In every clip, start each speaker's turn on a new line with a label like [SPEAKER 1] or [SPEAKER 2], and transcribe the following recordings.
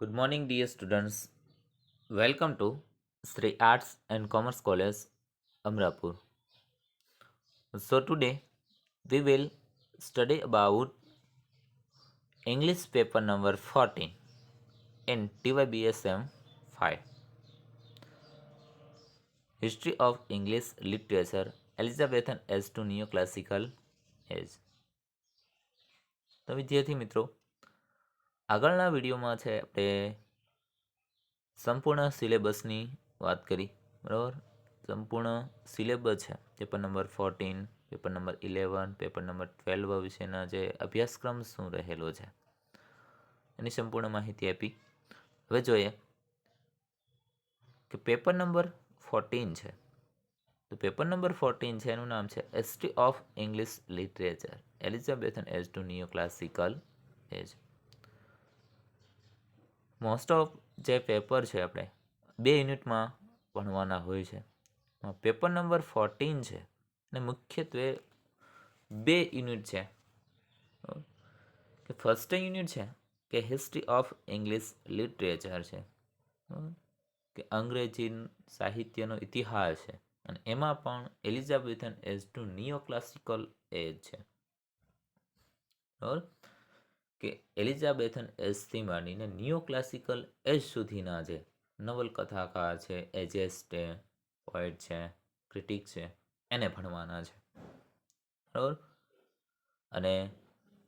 [SPEAKER 1] Good morning, dear students. Welcome to Sri Arts and Commerce College, Amrapur. So, today we will study about English paper number 14 in TYBSM 5 History of English Literature Elizabethan Age to Neoclassical Age. તો વિદ્યાર્થી મિત્રો આગળના વિડીયોમાં છે આપણે સંપૂર્ણ સિલેબસની વાત કરી બરાબર. સંપૂર્ણ સિલેબસ છે paper number 14, paper number 11, paper number 12 વિશેના જે અભ્યાસક્રમ શું રહેલો છે એની સંપૂર્ણ માહિતી આપી. હવે જોઈએ કે પેપર નંબર 14 છે તો પેપર નંબર 14 છે એનું નામ છે history of English literature Elizabethan age to neo classical age. Most of જે પેપર છે આપણે 2 યુનિટમાં ભણવાના હોય છે. પેપર નંબર 14 છે અને મુખ્યત્વે 2 યુનિટ છે. કે ફર્સ્ટ યુનિટ છે કે હિસ્ટ્રી ઓફ ઇંગ્લિશ લિટરેચર છે કે અંગ્રેજી સાહિત્યનો ઇતિહાસ છે અને એમાં પણ એલિઝાબેથન એજ ટુ નિયો ક્લાસિકલ એજ છે. બરાબર કે એલિઝાબેથન એજથી માંડીને નિયો ક્લાસિકલ એજ સુધીના જે નવલકથાકાર છે, એજેસ્ટ છે, પોએટ છે, ક્રિટિક છે એને ભણવાના છે. બરાબર. અને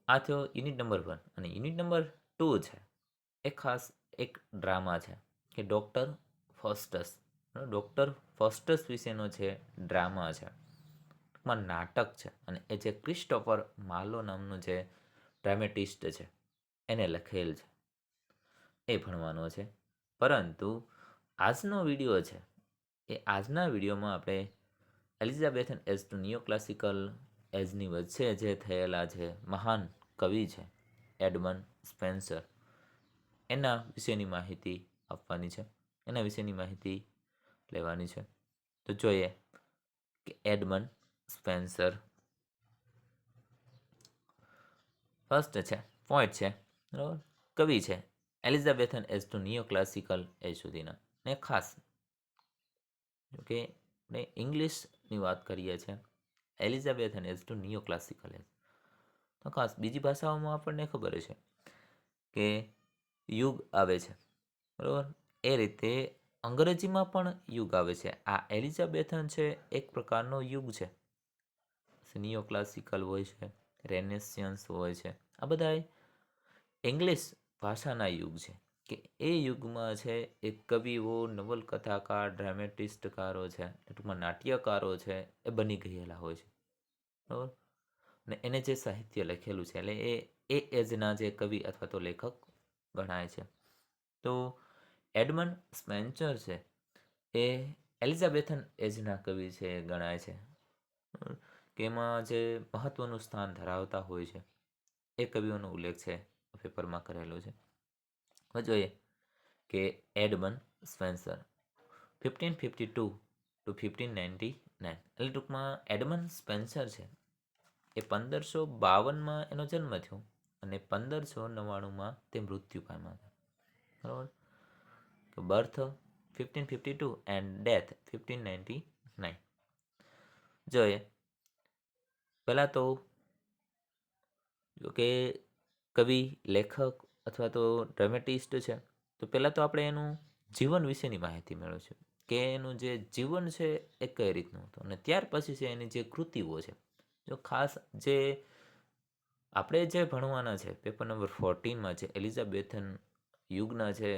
[SPEAKER 1] આ થયો યુનિટ નંબર 1 અને યુનિટ નંબર 2 છે એ ખાસ એક ડ્રામા છે કે ડૉક્ટર ફોસ્ટસ. ડૉક્ટર ફોસ્ટસ વિશેનો છે ડ્રામા છે, ટૂંકમાં નાટક છે અને એ જે ક્રિસ્ટોફર માર્લો નામનો જે ડ્રામેટિસ્ટ છે એને લખેલ છે એ ભણવાનો છે. પરંતુ આજનો વિડીયો છે એ આજના વિડીયોમાં આપણે એલિઝાબેથન એજ ટુ નિયો ક્લાસિકલ એજની વચ્ચે જે થયેલા છે મહાન કવિ છે એડમન સ્પેન્સર એના વિશેની માહિતી આપવાની છે, એના વિશેની માહિતી લેવાની છે. તો જોઈએ કે એડમન સ્પેન્સર ફર્સ્ટ છે, પોઈન્ટ છે, બરાબર, કવિ છે એલિઝાબેથન એજ ટુ નિયો ક્લાસિકલ એજ સુધીના. ને ખાસ કે આપણે ઇંગ્લિશની વાત કરીએ છીએ એલિઝાબેથન એજ ટુ નિયો ક્લાસિકલ એજ, તો ખાસ બીજી ભાષાઓમાં આપણને ખબર છે કે યુગ આવે છે બરાબર, એ રીતે અંગ્રેજીમાં પણ યુગ આવે છે. આ એલિઝાબેથન છે એક પ્રકારનો યુગ છે. નિયો ક્લાસિકલ હોય છે, રેનેસિયન્સ હોય છે, આ બધા ઇંગ્લિશ ભાષાના યુગ છે કે એ યુગમાં છે એ કવિઓ, નવલકથાકાર, ડ્રામેટિસ્ટકારો છે, ટૂંકમાં નાટ્યકારો છે એ બની ગયેલા હોય છે બરાબર. અને એને જે સાહિત્ય લખેલું છે એટલે એ એજના જે કવિ અથવા તો લેખક ગણાય છે. તો એડમન સ્પેન્સર છે એ એલિઝાબેથન એજના કવિ છે એ ગણાય છે કે એમાં જે મહત્વનું સ્થાન ધરાવતા હોય છે એ કવિઓનો ઉલ્લેખ છે પેપરમાં કરેલો છે. હવે જોઈએ કે એડમન સ્પેન્સર 1552 ટુ 1599 એટલે ટૂંકમાં એડમન સ્પેન્સર છે એ 1552માં એનો જન્મ થયો અને 1599માં તે મૃત્યુ પામ્યા હતા બરાબર. તો બર્થ 1552 એન્ડ ડેથ 1599. જોઈએ પહેલાં તો જો કે કવિ, લેખક અથવા તો ડ્રામેટિસ્ટ છે તો પહેલાં તો આપણે એનું જીવન વિશેની માહિતી મેળવીશું કે એનું જે જીવન છે એ કઈ રીતનું હતું અને ત્યાર પછી છે એની જે કૃતિઓ છે. જો ખાસ જે આપણે જે ભણવાના છે પેપર નંબર 14માં જે એલિઝાબેથન યુગના જે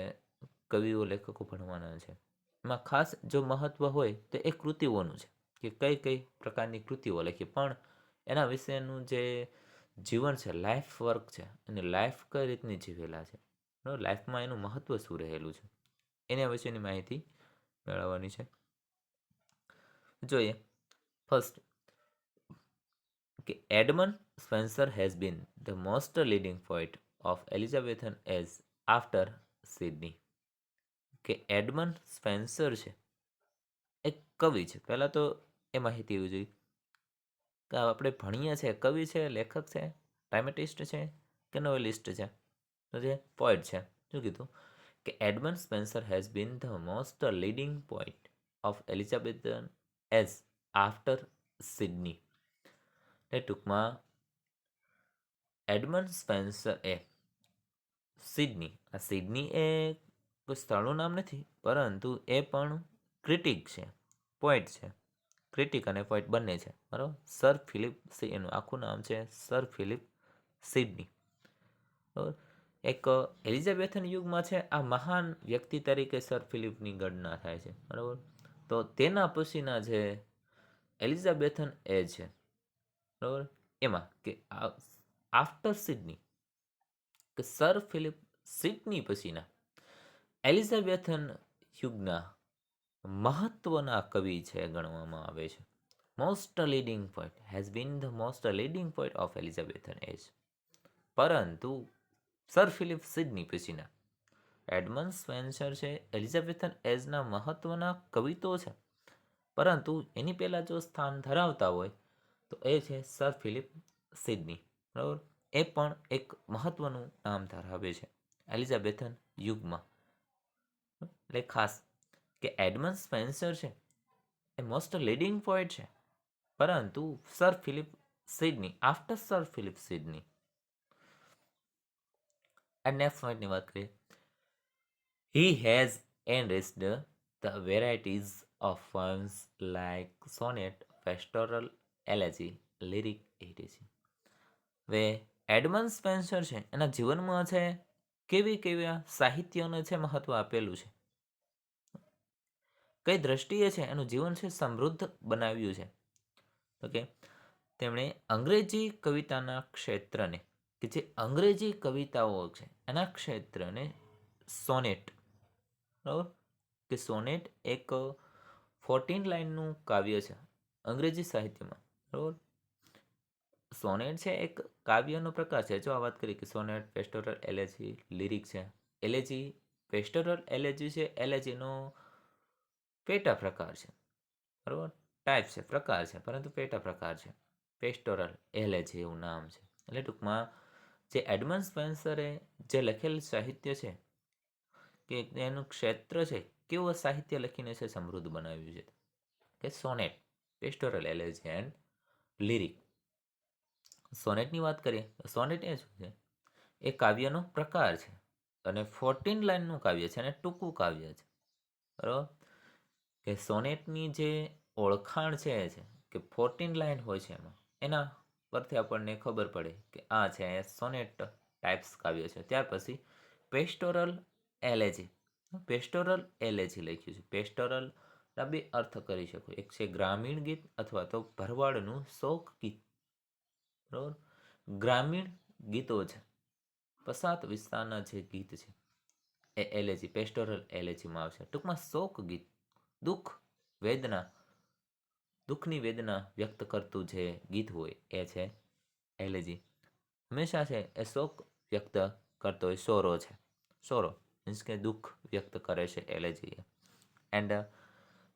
[SPEAKER 1] કવિઓ, લેખકો ભણવાના છે એમાં ખાસ જો મહત્વ હોય તો એ કૃતિઓનું છે કે કઈ કઈ પ્રકારની કૃતિઓ લખી, પણ એના વિશેનું જે જીવન છે, લાઈફ વર્ક છે અને લાઈફ કઈ રીતની જીવેલા છે, લાઈફમાં એનું મહત્વ શું રહેલું છે એના વિશેની માહિતી મેળવવાની છે. જોઈએ ફર્સ્ટ કે Edmund Spenser has been the most leading poet of Elizabethan age after Sidney. કે એડમન સ્પેન્સર છે એક કવિ છે. પહેલાં તો એ માહિતી હોવી જોઈએ કે આપણે ભણીએ છીએ કવિ છે, લેખક છે, ડ્રામેટિસ્ટ છે કે નોવેલિસ્ટ છે. તો જે પોએટ છે શું કીધું કે Edmund Spenser has been the most leading point of Elizabethan age after Sidney. એ ટૂંકમાં એડમંડ સ્પેન્સર એ સિડની એ કોઈ સ્થળનું નામ નથી, પરંતુ એ પણ ક્રિટિક છે, પોઈટ છે. ક્રિટિક અને પોઈટ બંને છે, બરાબર. સર ફિલિપ એનું આખું નામ છે સર ફિલિપ સિડની, બરાબર. એક એલિઝાબેથન યુગમાં છે આ મહાન વ્યક્તિ તરીકે સર ફિલિપની ગણના થાય છે, બરાબર. તો તેના પછીના જે એલિઝાબેથન એ છે, બરાબર, એમાં કે આફ્ટર સિડની, કે સર ફિલિપ સિડની પછીના એલિઝાબેથન યુગના મહત્વના કવિ છે ગણવામાં આવે છે. Most leading point has been the most leading point of Elizabethan age. પરંતુ સર ફિલિપ સિડની પછીના એડમંડ સ્પેન્સર છે એલિઝાબેથન એજના મહત્વના કવિ તો છે, પરંતુ એની પહેલાં જો સ્થાન ધરાવતા હોય તો એ છે સર ફિલિપ સિડની, બરાબર. એ પણ એક મહત્વનું નામ ધરાવે છે એલિઝાબેથન યુગમાં. એટલે ખાસ કે એડમંડ સ્પેન્સર છે એ મોસ્ટ લીડિંગ પોઈટ છે, પરંતુ sir Philip Sydney after sir Philip Sydney. And next પોઈન્ટની વાત કરીએ, he has enriched the varieties of poems like sonnet, pastoral, elegy, lyric, etc. હવે એડમંડ સ્પેન્સર છે એના જીવનમાં છે કેવી સાહિત્યને છે મહત્વ આપેલું છે, કઈ દ્રષ્ટિએ છે એનું જીવન છે સમૃદ્ધ બનાવ્યું છે. ઓકે, તેમણે અંગ્રેજી કવિતાના ક્ષેત્રને, કે જે અંગ્રેજી કવિતાઓ છે એના ક્ષેત્રને સોનેટ, બરાબર, કે સોનેટ એક 14 લાઇનનું કાવ્ય છે અંગ્રેજી સાહિત્યમાં, બરાબર. સોનેટ છે એક કાવ્યનો પ્રકાર છે. જો આ વાત કરીએ કે સોનેટ, પેસ્ટોરલ, એલેજી, લિરિક છે. એલેજી, પેસ્ટોરલ એલેજી છે, એલેજીનો પેટા પ્રકાર છે, બરાબર. ટાઈપ છે, પ્રકાર છે, પરંતુ પેટા પ્રકાર છે. પેસ્ટોરલ એલેજી એવું નામ છે. એટલે ટૂંકમાં જે એડમંડ સ્પેન્સરે જે લખેલ સાહિત્ય છે, કે એનું ક્ષેત્ર છે, કેવું સાહિત્ય લખીને છે સમૃદ્ધ બનાવ્યું છે, કે સોનેટ, પેસ્ટોરલ એલેજી એન્ડ લિરિક. સોનેટની વાત કરીએ તો સોનેટ એ શું છે, એ કાવ્યનો પ્રકાર છે અને 14 લાઇનનું કાવ્ય છે અને ટૂંકું કાવ્ય છે, બરાબર. કે સોનેટની જે ઓળખાણ છે કે 14 લાઇન હોય છે એમાં, એના પરથી આપણને ખબર પડે કે આ છે સોનેટ ટાઈપ્સ કાવ્ય છે. ત્યાર પછી પેસ્ટોરલ એલેજી, પેસ્ટોરલ એલેજી લખ્યું છે. પેસ્ટોરલ ના બે અર્થ કરી શકો, એક છે ગ્રામીણ ગીત અથવા તો ભરવાડનું શોક ગીત, બરાબર. ગ્રામીણ ગીતો છે, પસાત વિસ્તારના જે ગીત છે એ એલેજી, પેસ્ટોરલ એલેજીમાં આવશે. ટૂંકમાં શોક ગીત, દુઃખની વેદના વ્યક્ત કરતું જે ગીત હોય એ છે એલેજી. હંમેશા છે એ શોક વ્યક્ત કરતો હોય, સોરો મીન્સ કે દુઃખ વ્યક્ત કરે છે એલેજી. એન્ડ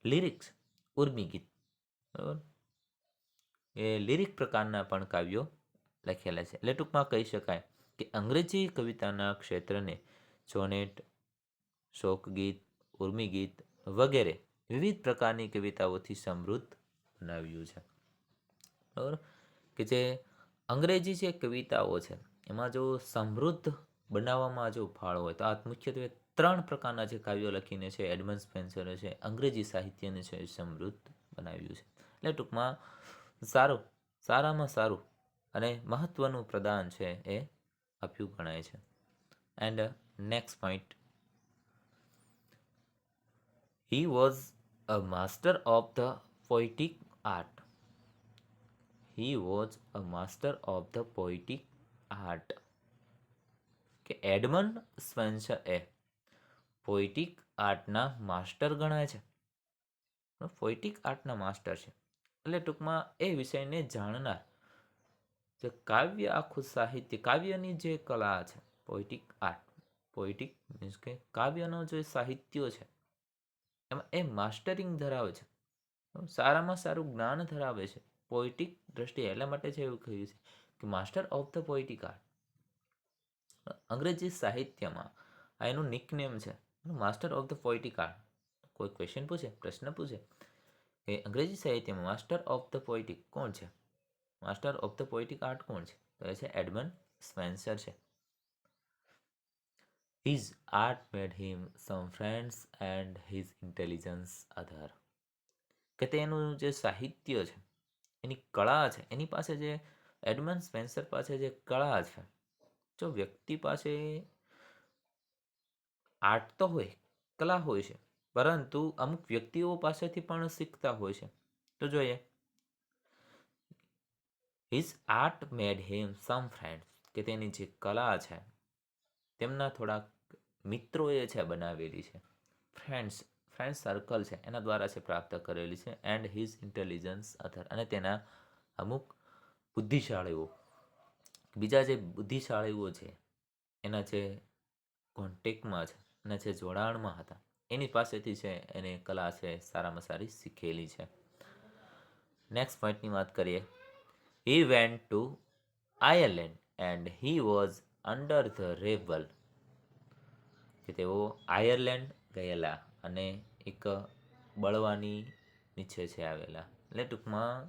[SPEAKER 1] લિરિક્સ, ઉર્મી ગીત, બરાબર, એ લિરિક પ્રકારના પણ કાવ્યો લખેલા છે. એટલે ટૂંકમાં કહી શકાય કે અંગ્રેજી કવિતાના ક્ષેત્રને સોનેટ, શોકગીત, ઉર્મી ગીત વગેરે વિવિધ પ્રકારની કવિતાઓથી સમૃદ્ધ બનાવ્યું છે, બરાબર. કે જે અંગ્રેજી જે કવિતાઓ છે એમાં જો સમૃદ્ધ બનાવવામાં જો ફાળો હોય તો આ મુખ્યત્વે 3 પ્રકારના જે કાવ્યો લખીને છે એડમંડ સ્પેન્સરે છે અંગ્રેજી સાહિત્યને છે સમૃદ્ધ બનાવ્યું છે. એટલે ટૂંકમાં સારામાં સારું અને મહત્વનું પ્રદાન છે એ આપ્યું ગણાય છે. And next point, he was a master of the poetic art. He was a master of the poetic art. કે એડમંડ સ્પેન્સર એ પોએટિક આર્ટના માસ્ટર ગણાય છે, પોએટિક આર્ટના માસ્ટર છે. એટલે ટૂંકમાં એ વિષયને જાણનાર, જે કાવ્ય આખું સાહિત્ય, કાવ્યની જે કલા છે, પોએટિક મીન્સ કે કાવ્યનો જે સાહિત્ય છે એમાં એ માસ્ટરિંગ ધરાવે છે, સારામાં સારું જ્ઞાન ધરાવે છે પોએટિક દ્રષ્ટિએ. એટલા માટે છે એવું કહ્યું છે કે master of the poetic art. અંગ્રેજી સાહિત્યમાં આ એનું નિકનેમ છે, master of the poetic art. કોઈ ક્વેશ્ચન પૂછે, પ્રશ્ન પૂછે કે અંગ્રેજી સાહિત્યમાં માસ્ટર ઓફ ધ પોએટિક કોણ છે, master of the poetic art કોણ છે, તો એ છે એડમંડ સ્પેન્સર છે. His art made him some friends and his intelligence other. કે તેનું જે સાહિત્ય છે, એની કળા છે, એની પાસે જે એડમંડ સ્પેન્સર પાસે જે કળા છે, જો વ્યક્તિ પાસે આર્ટ તો હોય, કલા હોય છે, પરંતુ અમુક વ્યક્તિઓ પાસેથી પણ શીખતા હોય છે. તો જોઈએ, હિઝ આર્ટ મેડ હિમ સમ ફ્રેન્ડ્સ, કે તેની જે કલા છે તેમના થોડાક મિત્રો એ છે બનાવેલી છે. ફ્રેન્ડ સર્કલ છે એના દ્વારા છે પ્રાપ્ત કરેલી છે. એન્ડ હિઝ ઇન્ટેલિજન્સ અધર, અને તેના અમુક બુદ્ધિશાળીઓ, બીજા જે બુદ્ધિશાળીઓ છે એના જે કોન્ટેક્ટમાં છે, એના જે જોડાણમાં હતા, એની પાસેથી છે એને કલા છે સારામાં સારી શીખેલી છે. નેક્સ્ટ પોઈન્ટની વાત કરીએ. He went to Ireland and he was under the rebel, કે તેઓ આયર્લેન્ડ ગયેલા અને એક બળવાની નીચે છે આવેલા, એટલે ટૂંકમાં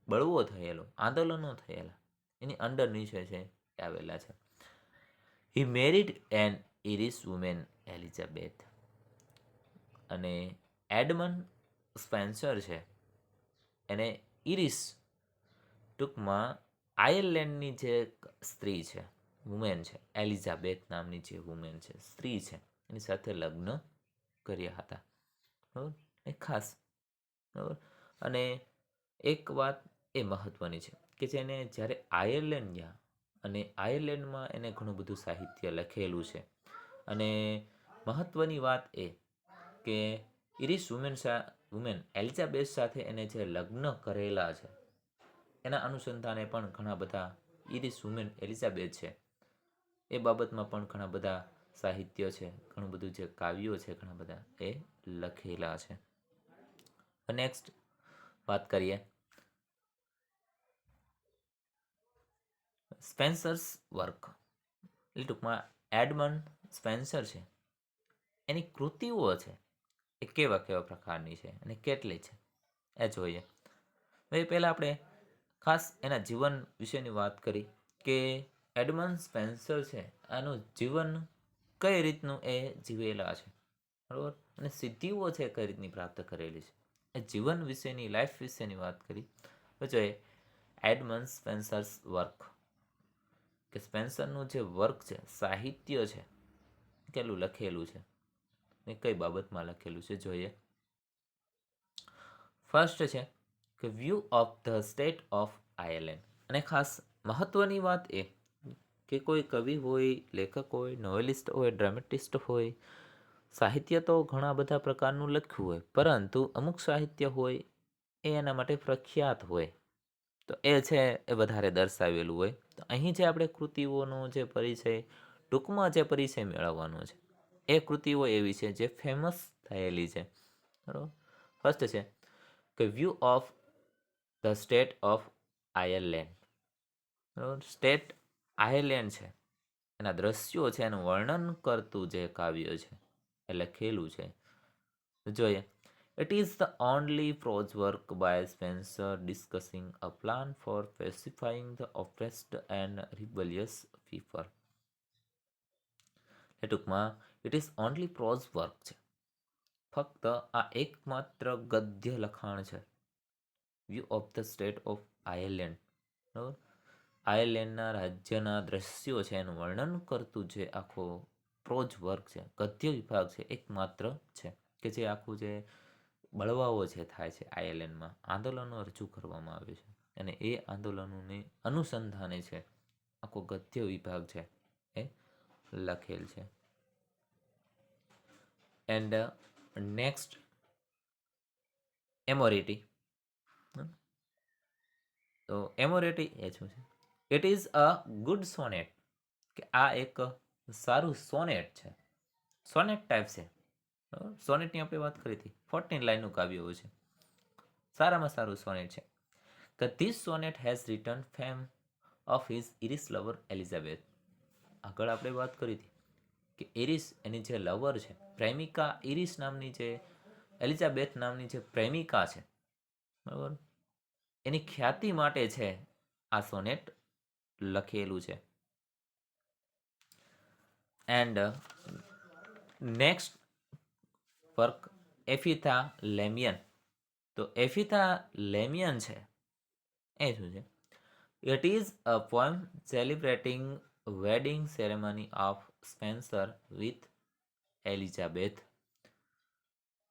[SPEAKER 1] બળવો થયેલો, આંદોલનો થયેલા એની અંડર નીચે છે આવેલા છે. હી મેરીડ એન ઇરિશ વુમેન એલિઝાબેથ, અને એડમંડ સ્પેન્સર છે એને ઇરિશ, ટૂંકમાં આયર્લેન્ડની જે સ્ત્રી છે, વુમેન છે, એલિઝાબેથ નામની જે વુમેન છે, સ્ત્રી છે, એની સાથે લગ્ન કર્યા હતા. બરાબર, એ ખાસ. બરાબર, અને એક વાત એ મહત્વની છે કે જેને જ્યારે આયર્લેન્ડ ગયા અને આયર્લેન્ડમાં એને ઘણું બધું સાહિત્ય લખેલું છે. અને મહત્વની વાત એ કે ઇરિશ વુમેન એલિઝાબેથ સાથે એને જે લગ્ન કરેલા છે એના અનુસંધાને પણ ઘણા બધા ઇરિશ વુમેન એલિઝાબેથ છે એ બાબતમાં પણ ઘણા બધા સાહિત્ય છે, ઘણું બધું જે કાવ્યો છે ઘણા બધા એ લખેલા છે. નેક્સ્ટ વાત કરીએ સ્પેન્સર્સ વર્ક, એટલે ટૂંકમાં એડમંડ સ્પેન્સર છે એની કૃતિઓ છે એ કેવા કેવા પ્રકારની છે અને કેટલી છે એ જોઈએ. હવે પહેલાં આપણે ખાસ એના જીવન વિશેની વાત કરી કે એડમંડ સ્પેન્સર છે આનું જીવન કઈ રીતનું એ જીવેલા છે, બરાબર, અને સિદ્ધિઓ છે કઈ રીતની પ્રાપ્ત કરેલી છે, એ જીવન વિશેની, લાઈફ વિશેની વાત કરી. તો જોઈએ એડમંડ સ્પેન્સર્સ વર્ક, કે સ્પેન્સરનું જે વર્ક છે, સાહિત્ય છે, કેટલું લખેલું છે ને કઈ બાબતમાં લખેલું છે જોઈએ. ફર્સ્ટ છે કે view of the state of Ireland, અને ખાસ મહત્વની વાત એ કે કોઈ કવિ હોય, લેખક હોય, નોવેલિસ્ટ હોય, ડ્રામેટિસ્ટ હોય, સાહિત્ય તો ઘણા બધા પ્રકારનું લખ્યું હોય, પરંતુ અમુક સાહિત્ય હોય એ એના માટે પ્રખ્યાત હોય, તો એ છે એ વધારે દર્શાવેલું હોય. તો અહીં જે આપણે કૃતિઓનો જે પરિચય, ટૂંકમાં જે પરિચય મેળવવાનો છે, એ કૃતિઓ એવી છે જે ફેમસ થયેલી છે. બરાબર, ફર્સ્ટ છે કે view of the state of Ireland. બરાબર, સ્ટેટ આયર્લેન્ડ છે એના દ્રશ્યો છે એનું વર્ણન કરતું જે કાવ્ય છે એ લખેલું છે. જોઈએ, it is the only prose work by Spencer discussing a plan for pacifying the oppressed and rebellious people. એ ટૂંકમાં it is only pros work છે, ફક્ત આ એકમાત્ર ગદ્ય લખાણ છે. View of the state of Ireland, બરાબર, આયર્લેન્ડના રાજ્યના દ્રશ્યો છે એનું વર્ણન કરતું જે આખો પ્રોઝ વર્ક છે, ગદ્ય વિભાગ છે, એકમાત્ર છે કે જે આખું જે બળવાઓ જે થાય છે આયર્લેન્ડમાં, આંદોલનો રજૂ કરવામાં આવે છે અને એ આંદોલનોને અનુસંધાને છે આખો ગદ્ય વિભાગ છે એ લખેલ છે. And next Amoretti. તો એમોરિટી એ શું છે? It is a good sonnet, કે આ એક સારું સોનેટ છે, સોનેટ ટાઈપ છે. સોનેટની આપણે વાત કરી હતી, 14 લાઈનનું કાવ્ય હોય છે, સારામાં સારું સોનેટ છે. કે this sonnet has return fame of his Irish lover Elizabeth. આગળ આપણે વાત કરી હતી કે ઇરિસ એની જે લવર છે, પ્રેમિકા ઇરિસ નામની જે એલિઝાબેથ નામની જે પ્રેમિકા છે, બરાબર, એની ખ્યાતિ માટે છે આ સોનેટ લખેલું છે. And next work Epithalamion. તો એફિથા લેમિયન છે એ શું છે? It is a poem celebrating wedding ceremony of Spenser with Elizabeth.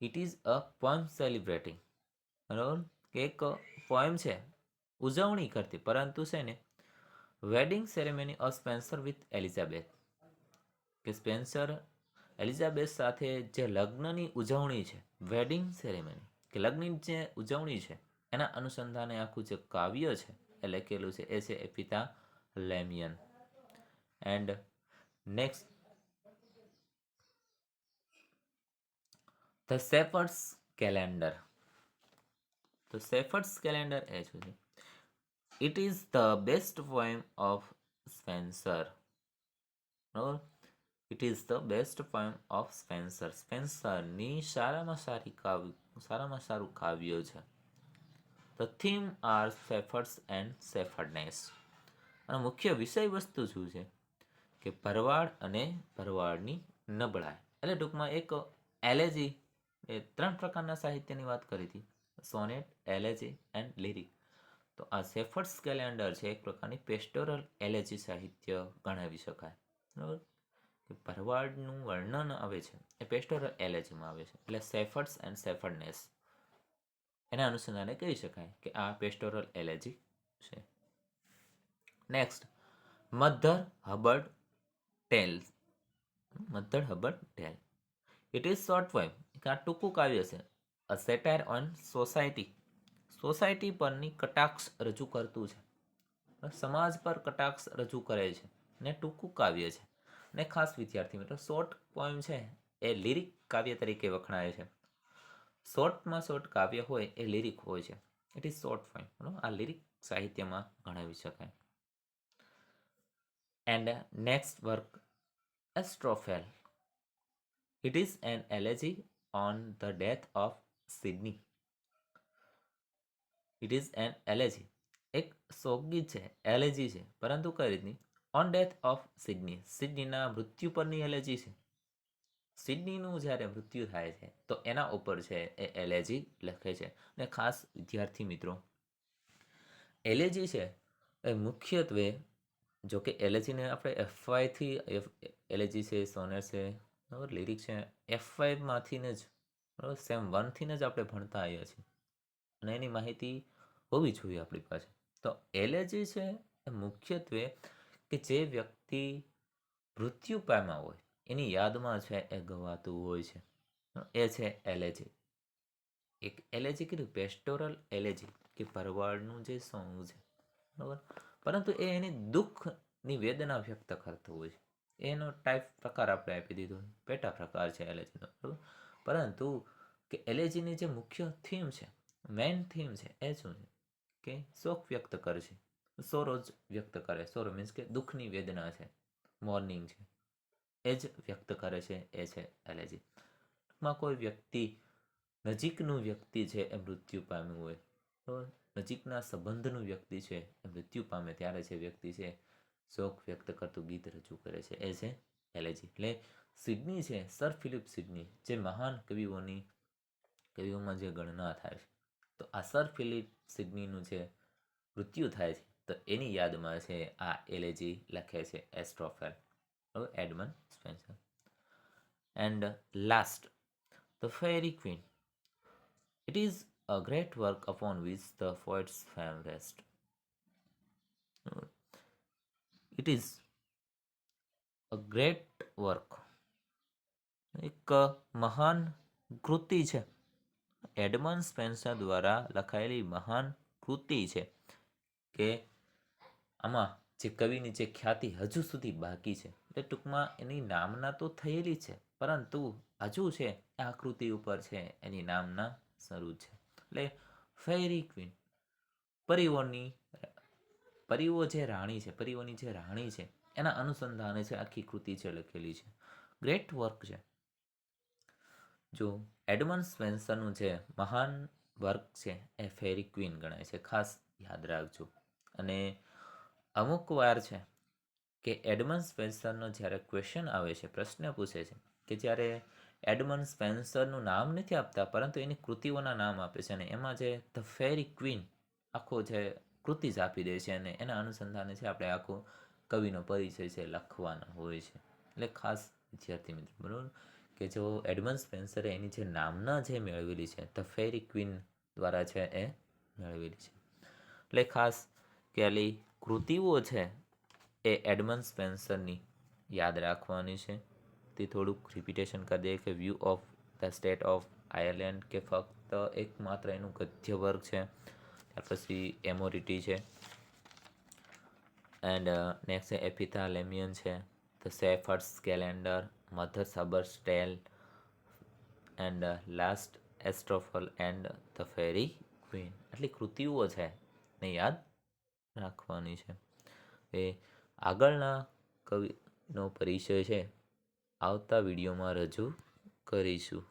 [SPEAKER 1] It is a poem celebrating, બરાબર, કે એક પોએમ છે ઉજવણી કરતી, પરંતુ છે ને wedding ceremony of Spenser with Elizabeth, કે સ્પેન્સર એલિઝાબેથ સાથે જે લગ્નની ઉજવણી છે, વેડિંગ સેરેમની કે લગ્નની જે ઉજવણી છે, એના અનુસંધાને આખું જે કાવ્ય છે એ લખેલું છે, એ છે Epithalamion. And next the Shepherd's Calendar. તો શેફર્ડ્સ કેલેન્ડર એ શું છે? It is the best poem of Spenser. બરાબર, it is the best poem of Spenser. સ્પેન્સરની સારામાં સારું કાવ્ય છે. The theme are shepherds and shepherdess. અને મુખ્ય વિષય વસ્તુ શું છે? કે ભરવાડ અને ભરવાડની નબળાઈ. એટલે ટૂંકમાં એક એલેજી, એ 3 પ્રકારના સાહિત્યની વાત કરી હતી: સોનેટ, એલેજી એન્ડ લિરિક. તો આ શેફર્ડ્સ કેલેન્ડર છે એક પ્રકારની પેસ્ટોરલ એલેજી સાહિત્ય ગણાવી શકાય. બરાબર, કે ભરવાડનું વર્ણન આવે છે એ પેસ્ટોરલ એલેજીમાં આવે છે, એટલે શેફર્ડ્સ એન્ડ શેફર્ડનેસ એના અનુસંધાને કહી શકાય કે આ પેસ્ટોરલ એલેજી છે. Next Mother Hubbard tales. Mother Hubbard tale. It is short poem, કે આ ટૂંકું કાવ્ય છે. A satire on society. Society પરની કટાક્ષ રજૂ કરતું છે, સમાજ પર કટાક્ષ રજૂ કરે છે, ને ટૂંકું કાવ્ય છે. ને ખાસ વિદ્યાર્થી મિત્રો, શોર્ટ પોએમ છે એ લિરિક કાવ્ય તરીકે વખણાય છે. શોર્ટમાં શોર્ટ કાવ્ય હોય એ લિરિક હોય છે. ઇટ ઇઝ શોર્ટ પોએમ, આ લિરિક સાહિત્યમાં ગણાવી શકાય. And next work Astrophel. It is an elegy on the death of Sidney. It is an elegy, એક શોકગીત છે, એલેજી છે, પરંતુ કઈ રીતની? ઓન ડેથ ઓફ સિડની, સિડનીના મૃત્યુ પરની એલેજી છે. સિડનીનું જ્યારે મૃત્યુ થાય છે તો એના ઉપર છે એ એલેજી લખે છે. અને ખાસ વિદ્યાર્થી મિત્રો, એલેજી છે એ મુખ્યત્વે, જો કે એલેજીને આપણે એફવાયથી, એલેજી છે, સોનેટ છે, બરાબર, લિરિક છે, F5માંથી જ, બરાબર, સેમ 1થી જ આપણે ભણતા આવ્યા છીએ, અને એની માહિતી હોવી જોઈએ આપણી પાસે. તો એલેજી છે એ મુખ્યત્વે કે જે વ્યક્તિ મૃત્યુ પામ્યા હોય એની યાદમાં છે એ ગવાતું હોય છે, એ છે એલેજી. એક એલેજી કીધું પેસ્ટોરલ એલેજી, કે ભરવાડનું જે સોંગ છે, બરાબર, પરંતુ એ એની દુઃખની વેદના વ્યક્ત કરતું હોય છે. એનો ટાઈપ પ્રકાર આપણે આપી દીધો, પેટા પ્રકાર છે એલેજીનો, બરાબર. પરંતુ કે એલેજીની જે મુખ્ય થીમ છે, મેઇન થીમ છે, એ શું છે? કે શોક વ્યક્ત કરે છે, સોરો જ વ્યક્ત કરે. સોરો મીન્સ કે દુઃખની વેદના છે, મોર્નિંગ છે, એ જ વ્યક્ત કરે છે, એ છે એલેજી. માં કોઈ વ્યક્તિ, નજીકનું વ્યક્તિ છે એ મૃત્યુ પામ્યું હોય, બરાબર, નજીકના સંબંધનું વ્યક્તિ છે એ મૃત્યુ પામે ત્યારે જે વ્યક્તિ છે શોક વ્યક્ત કરતું ગીત રજૂ કરે છે, એ છે એલેજી. એટલે સિડની છે, સર ફિલિપ સિડની, જે મહાન કવિઓમાં જે ગણના થાય છે, તો આ સર ફિલિપ સિડનીનું જે મૃત્યુ થાય છે તો એની યાદમાં છે આ એલેજી લખે છે Astrophel, Edmund Spenser. And last the Faerie Queene. It is a great work upon which the poet's fame rests. It is a great work. એક મહાન કૃતિ છે, એડમન સ્પેન્સર દ્વારા લખાયેલી મહાન કૃતિ છે, કે આમાં જે કવિની જે ખ્યાતિ હજુ સુધી બાકી છે, એટલે ટૂંકમાં એની નામના તો થયેલી છે, પરંતુ હજુ છે આ કૃતિ ઉપર છે એની નામના શરૂ છે. એટલે ફેરી ક્વીન, પરીઓ જે રાણી છે, પરીઓની જે રાણી છે, એના અનુસંધાને છે આખી કૃતિ છે લખેલી છે. ગ્રેટ વર્ક છે. જો એડમન્ડ સ્પેન્સરનું જે મહાન વર્ક છે એ ફેરી ક્વીન ગણાય છે, ખાસ યાદ રાખજો. અને અમુક વાર છે કે એડમન્ડ સ્પેન્સરનો જ્યારે ક્વેશ્ચન આવે છે, પ્રશ્ન પૂછે છે, કે જ્યારે એડમન્ડ સ્પેન્સરનું નામ નથી આપતા પરંતુ એની કૃતિઓના નામ આપે છે, અને એમાં જે ધ ફેરી ક્વીન આખો જે કૃતિ જ આપી દે છે, અને એના અનુસંધાને છે આપણે આખો કવિનો પરિચય છે લખવાનો હોય છે. એટલે ખાસ વિદ્યાર્થી મિત્રો, બરાબર, કે જો એડમન્ડ સ્પેન્સરે એની જે નામના જે મેળવેલી છે ધ ફેરી ક્વીન દ્વારા છે એ મેળવેલી છે. એટલે ખાસ કે આલી કૃતિઓ છે એ એડમન્ડ સ્પેન્સરની યાદ રાખવાની છે. તે થોડુંક રિપીટેશન કરી દઈએ કે view of the state of Ireland, કે ફક્ત એકમાત્ર એનું ગદ્ય વર્ગ છે. ત્યાર પછી એમોરિટી છે, એન્ડ નેક્સ્ટ છે એપિથાલેમિયન છે, the Shepherd's Calendar, Mother Hubbard's tale, and last Astrophel and the Faerie Queene. આટલી કૃતિઓ છે ને યાદ રાખવાની છે. એ આગળના કવિનો પરિચય છે આવતા વિડીયોમાં રજૂ કરીશું.